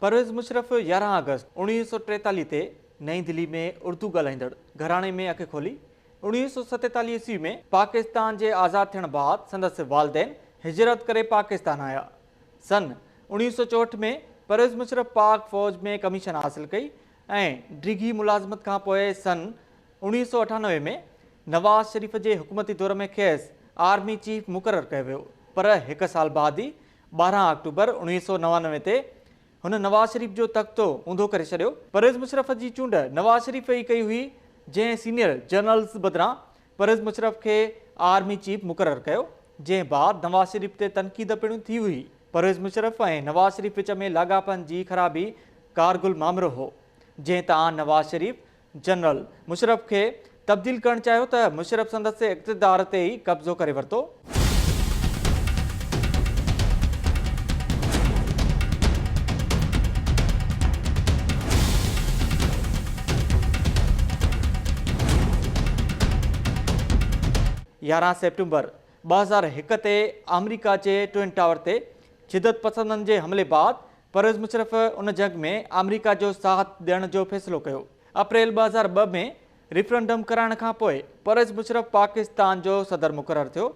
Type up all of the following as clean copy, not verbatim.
परवेज़ मुशर्रफ 11 अगस्त 1943 ते नई दिल्ली में उर्दू ॻाल्हाईंदड़ घराणे में अखि खोली। 1947 ईस्वी में पाकिस्तान के आज़ाद थियण बाद संदसि वालदेन हिजरत करे पाकिस्तान आया। सन 1964 में परवेज़ मुशर्रफ पाक फौज में कमीशन हासिल कई ऐं डिघी मुलाज़मत खां पोइ सन 1998 में नवाज़ शरीफ के हुकूमती दौर में खेसि आर्मी चीफ मुक़ररु कयो वियो, पर एक साल बाद ही 12 अक्टूबर 1999 ते हुन नवाज़ शरीफ जो तख्तो ऊंधो करे छॾियो। परवेज़ मुशर्रफ की चूंड नवाज़ शरीफ ही कई हुई, जंहिं सीनियर जनरल्स बदिरां परवेज़ मुशर्रफ के आर्मी चीफ मुक़ररु कयो, जंहिं बाद नवाज़ शरीफ ते तनक़ीद पिणु थी हुई। परवेज़ मुशर्रफ ऐं नवाज़ शरीफ विच में लाॻापन जी ख़राबी कारगिल मामलो हो, जंहिं तां नवाज़ शरीफ जनरल मुशर्रफ के तब्दील करणु चाहियो त मुशर्रफ संदसि इक़्तिदार ते ही कब्ज़ो करे वरितो। यारहं सेप्टेम्बर 2001 ते अमरीका के ट्विन टावर ते शिदत पसंदन के हमले बाद परवेज़ मुशर्रफ उन जंग में अमरीका जो साथ ॾियण जो फ़ैसिलो कयो। अप्रैल 2002 में रेफरेंडम कराइण खां पोइ परवेज़ मुशर्रफ पाकिस्तान जो सदर मुक़ररु थियो।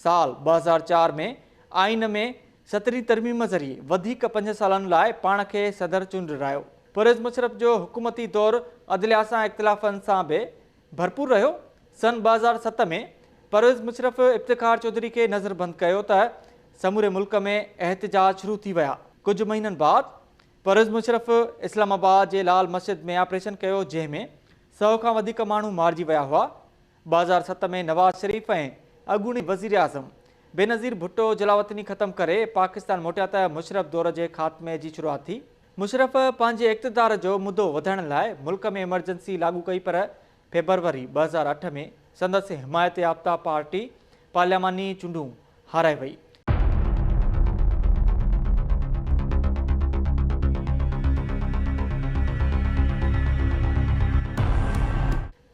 साल 2004 में आइन में 17वीं तरमीम ज़रिए वधीक 5 सालनि लाइ पाण खे सदर चूंडायो। परवेज़ मुशर्रफ जो हुकूमती दौर अदलिया सां इख़्तिलाफ़नि सां भी भरपूर रहियो। सन 2007 में परवेज़ मुशर्रफ इफ्तिखार चौधरी के नज़रबंद कयो त समूरे मुल्क में एहतजाज शुरू थी विया। कुछ महीनन बाद परवेज़ मुशर्रफ इस्लामाबाद के लाल मस्जिद में ऑपरेशन कयो, जंहिंमें 100 खां वधीक माण्हू मारिजी विया हुआ। 2007 में नवाज़ शरीफ ऐं अॻूणी वज़ीर आज़म बेनज़ीर भुट्टो जलावतनी ख़त्म करे पाकिस्तान मोटिया त मुशर्रफ दौर के ख़ात्मे की शुरुआत थी। मुशर्रफ पंहिंजे इक़्तिदार जो मुद्दो वधाइण लाइ मुल्क में इमरजेंसी लागू कई, पर फेबरवरी 2008 में संदसि हिमायत याफ़्ता पार्टी पार्लियामानी चूंडूं हाराए वई।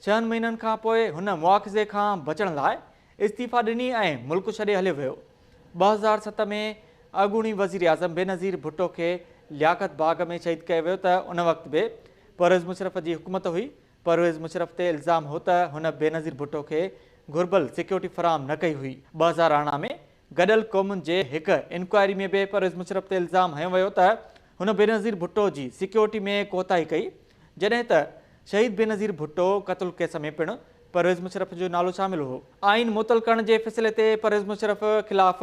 छहनि महीननि खां पोइ हुन मुआख़ज़े खां बचण लाइ इस्तीफ़ा ॾिनी ऐं मुल्क छॾे हलियो वियो। 2007 में अॻूणी वज़ीर आज़म बेनज़ीर भुट्टो खे लियाक़त बाग़ में शहीद कयो वियो त उन वक़्त बि परवेज़ मुशर्रफ जी हुकूमत हुई। परवेज़ मुशर्रफ ते इल्ज़ाम हो त हुन बेनज़ीर भुट्टो खे घुर्बल सिक्योरिटी फराहम न कई हुई। 2018 में गॾियल क़ौमुनि जे हिकु इंक्वायरी में भी परवेज़ मुशर्रफ ते इल्ज़ाम हयो वियो त हुन बेनज़ीर भुट्टो जी सिक्योरिटी में कोताही कई, जॾहिं त शहीद बेनज़ीर भुट्टो क़त्ल केस में पिणु परवेज़ मुशर्रफ जो नालो शामिल हो। आइन मुअत्तल करण के फ़ैसिले ते परवेज़ मुशर्रफ ख़िलाफ़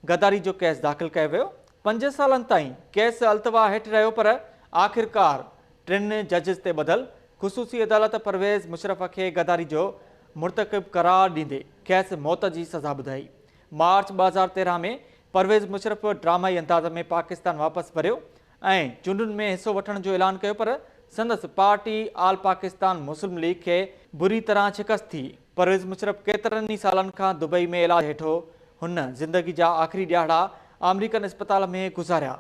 गद्दारी जो केस दाख़िल कयो वियो। 5 सालनि ताईं केस अल्तवा हेठि रहियो, पर आख़िरकार 3 जजिस ते ॿधल ख़ुसूसी अदालत परवेज़ मुशर्रफ के गद्दारी जो मुर्तकिब करार ॾींदे खेसि मौत जी सज़ा ॿुधाई। मार्च 2013 में परवेज़ मुशर्रफ ड्रामाई अंदाज़ में पाकिस्तान वापसि वरियो ऐं चूंडुनि में हिस्सो वठण जो ऐलान कयो, पर संदसि पार्टी आल पाकिस्तान मुस्लिम लीग के बुरी तरह शिकस्त थी। परवेज़ मुशर्रफ केतिरनि ई सालनि खां दुबई में इलाज हेठो हुन ज़िंदगी जा आख़िरी ॾियारा अमरीकन अस्पताल में गुज़ारिया।